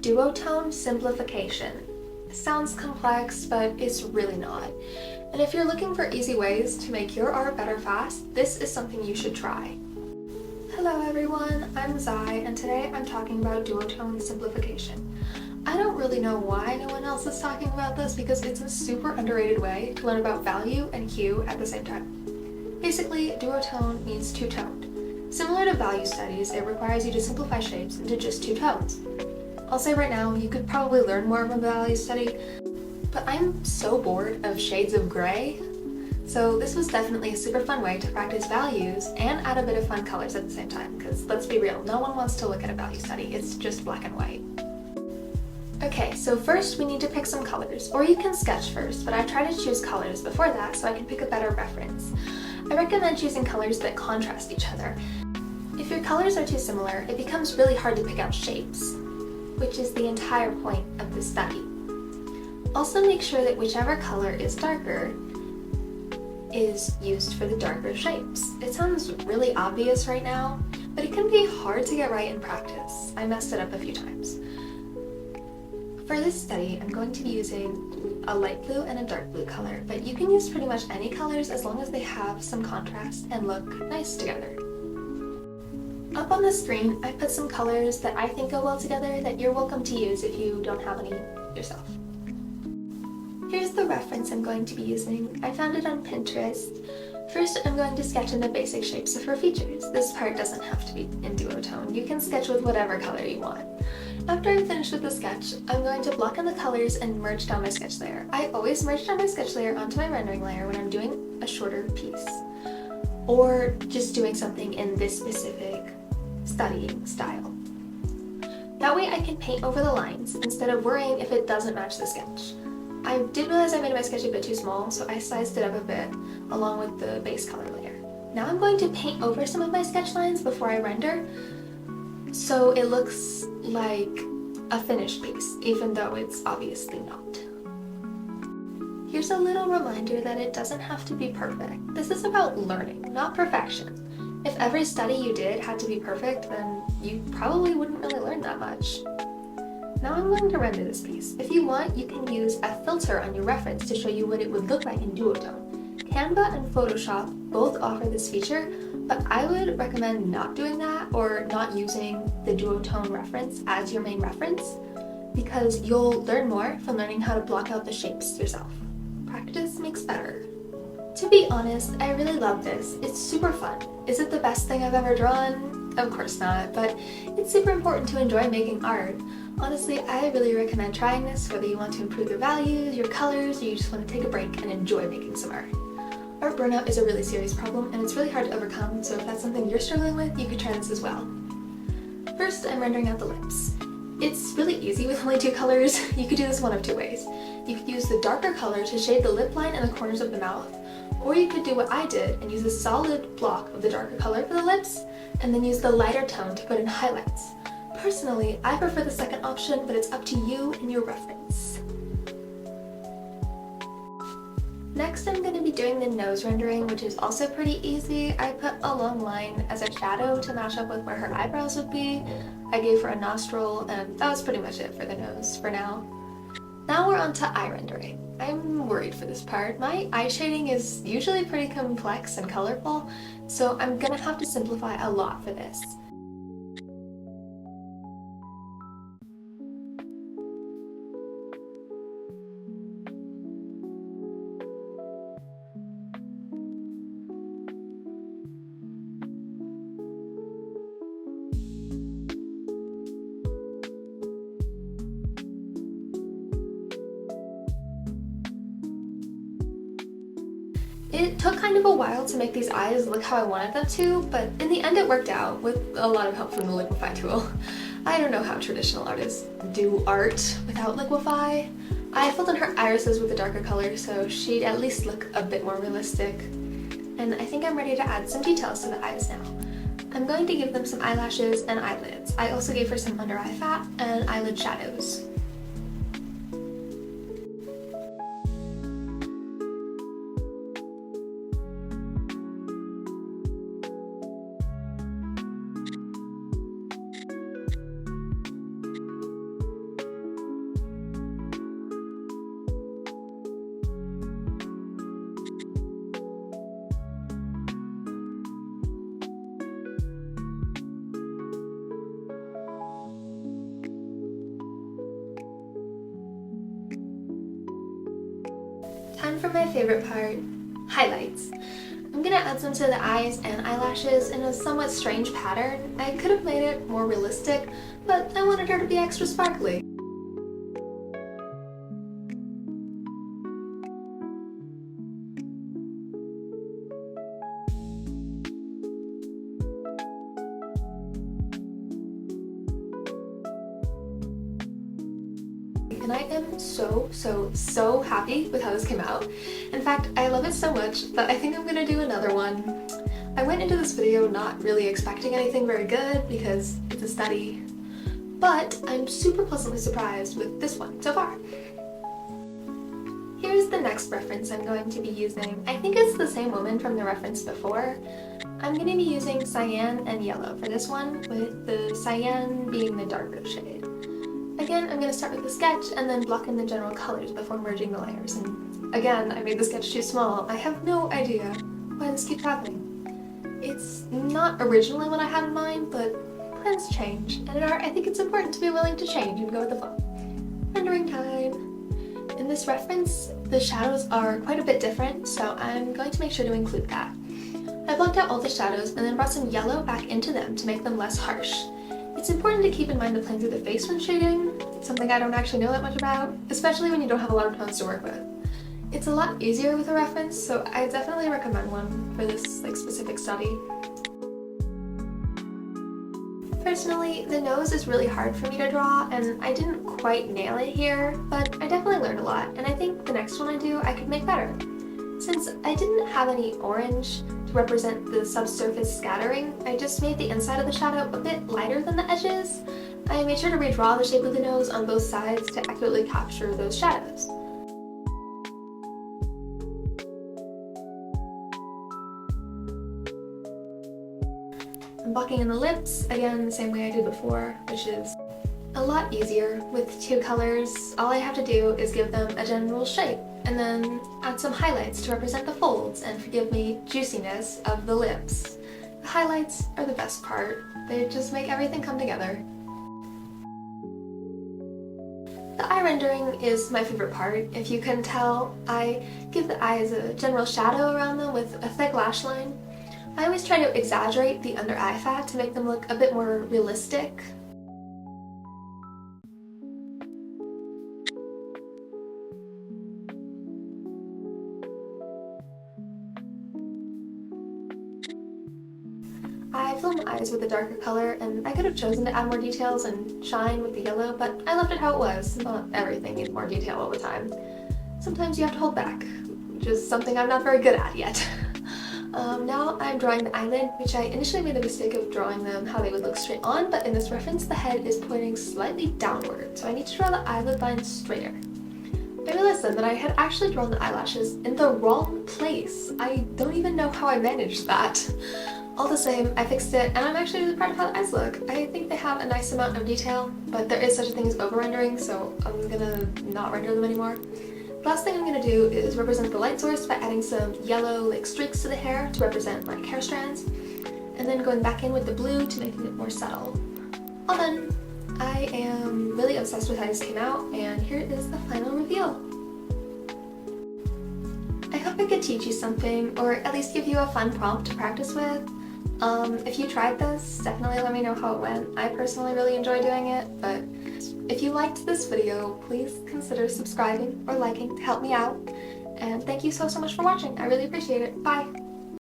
Duotone Simplification. Sounds complex, but it's really not. And if you're looking for easy ways to make your art better fast, this is something you should try. Hello everyone, I'm Zai, and today I'm talking about Duotone Simplification. I don't really know why no one else is talking about this because it's a super underrated way to learn about value and hue at the same time. Basically, duotone means two-toned. Similar to value studies, it requires you to simplify shapes into just two tones. I'll say right now, you could probably learn more from a value study, but I'm so bored of shades of gray, so this was definitely a super fun way to practice values and add a bit of fun colors at the same time, because let's be real, no one wants to look at a value study, it's just black and white. Okay, so first we need to pick some colors, or you can sketch first, but I try to choose colors before that so I can pick a better reference. I recommend choosing colors that contrast each other. If your colors are too similar, it becomes really hard to pick out shapes, which is the entire point of the study. Also make sure that whichever color is darker is used for the darker shapes. It sounds really obvious right now, but it can be hard to get right in practice. I messed it up a few times. For this study, I'm going to be using a light blue and a dark blue color, but you can use pretty much any colors as long as they have some contrast and look nice together. Up on the screen, I put some colors that I think go well together that you're welcome to use if you don't have any yourself. Here's the reference I'm going to be using. I found it on Pinterest. First, I'm going to sketch in the basic shapes of her features. This part doesn't have to be in duotone. You can sketch with whatever color you want. After I'm finished with the sketch, I'm going to block in the colors and merge down my sketch layer. I always merge down my sketch layer onto my rendering layer when I'm doing a shorter piece, or just doing something in this specific studying style. That way I can paint over the lines instead of worrying if it doesn't match the sketch. I did realize I made my sketch a bit too small, so I sized it up a bit along with the base color layer. Now I'm going to paint over some of my sketch lines before I render, so it looks like a finished piece, even though it's obviously not. Here's a little reminder that it doesn't have to be perfect. This is about learning, not perfection. If every study you did had to be perfect, then you probably wouldn't really learn that much. Now I'm going to render this piece. If you want, you can use a filter on your reference to show you what it would look like in duotone. Canva and Photoshop both offer this feature, but I would recommend not doing that or not using the duotone reference as your main reference, because you'll learn more from learning how to block out the shapes yourself. Practice makes better. To be honest, I really love this. It's super fun. Is it the best thing I've ever drawn? Of course not, but it's super important to enjoy making art. Honestly, I really recommend trying this whether you want to improve your values, your colors, or you just want to take a break and enjoy making some art. Art burnout is a really serious problem and it's really hard to overcome, so if that's something you're struggling with, you could try this as well. First, I'm rendering out the lips. It's really easy with only two colors. You could do this one of two ways. You could use the darker color to shade the lip line and the corners of the mouth, or you could do what I did and use a solid block of the darker color for the lips, and then use the lighter tone to put in highlights. Personally, I prefer the second option, but it's up to you and your reference. Next, I'm going to be doing the nose rendering, which is also pretty easy. I put a long line as a shadow to match up with where her eyebrows would be. I gave her a nostril, and that was pretty much it for the nose for now. Now we're on to eye rendering. I'm worried for this part. My eye shading is usually pretty complex and colorful, so I'm gonna have to simplify a lot for this. It took kind of a while to make these eyes look how I wanted them to, but in the end it worked out with a lot of help from the liquify tool. I don't know how traditional artists do art without liquify. I filled in her irises with a darker color so she'd at least look a bit more realistic. And I think I'm ready to add some details to the eyes now. I'm going to give them some eyelashes and eyelids. I also gave her some under eye fat and eyelid shadows. And for my favorite part, highlights. I'm gonna add some to the eyes and eyelashes in a somewhat strange pattern. I could have made it more realistic, but I wanted her to be extra sparkly. And I am so happy with how this came out. In fact, I love it so much that I think I'm gonna do another one. I went into this video not really expecting anything very good because it's a study, but I'm super pleasantly surprised with this one so far. Here's the next reference I'm going to be using. I think it's the same woman from the reference before. I'm going to be using cyan and yellow for this one, with the cyan being the darker shade. Again, I'm going to start with the sketch and then block in the general colors before merging the layers. And again, I made the sketch too small. I have no idea why this keeps happening. It's not originally what I had in mind, but plans change. And in art, I think it's important to be willing to change and go with the flow. Rendering time. In this reference, the shadows are quite a bit different, so I'm going to make sure to include that. I blocked out all the shadows and then brought some yellow back into them to make them less harsh. It's important to keep in mind the planes of the face when shading, something I don't actually know that much about, especially when you don't have a lot of tones to work with. It's a lot easier with a reference, so I definitely recommend one for this specific study. Personally, the nose is really hard for me to draw, and I didn't quite nail it here, but I definitely learned a lot, and I think the next one I do I could make better. Since I didn't have any orange to represent the subsurface scattering, I just made the inside of the shadow a bit lighter than the edges. I made sure to redraw the shape of the nose on both sides to accurately capture those shadows. I'm blocking in the lips, again the same way I did before, which is a lot easier. With two colors, all I have to do is give them a general shape, and then add some highlights to represent the folds and, forgive me, juiciness of the lips. The highlights are the best part. They just make everything come together. The eye rendering is my favorite part. If you can tell, I give the eyes a general shadow around them with a thick lash line. I always try to exaggerate the under eye fat to make them look a bit more realistic. I filled my eyes with a darker color, and I could have chosen to add more details and shine with the yellow, but I left it how it was. Not everything needs more detail all the time. Sometimes you have to hold back, which is something I'm not very good at yet. Now I'm drawing the eyelid, which I initially made the mistake of drawing them how they would look straight on, but in this reference the head is pointing slightly downward, so I need to draw the eyelid line straighter. I realized then that I had actually drawn the eyelashes in the wrong place. I don't even know how I managed that. All the same, I fixed it, and I'm actually really proud of how the eyes look. I think they have a nice amount of detail, but there is such a thing as over-rendering, so I'm gonna not render them anymore. The last thing I'm going to do is represent the light source by adding some yellow streaks to the hair to represent hair strands, and then going back in with the blue to make it more subtle. All done! I am really obsessed with how this came out, and here is the final reveal. I hope I could teach you something, or at least give you a fun prompt to practice with. If you tried this, definitely let me know how it went. I personally really enjoy doing it, but if you liked this video, please consider subscribing or liking to help me out. And thank you so much for watching. I really appreciate it. Bye!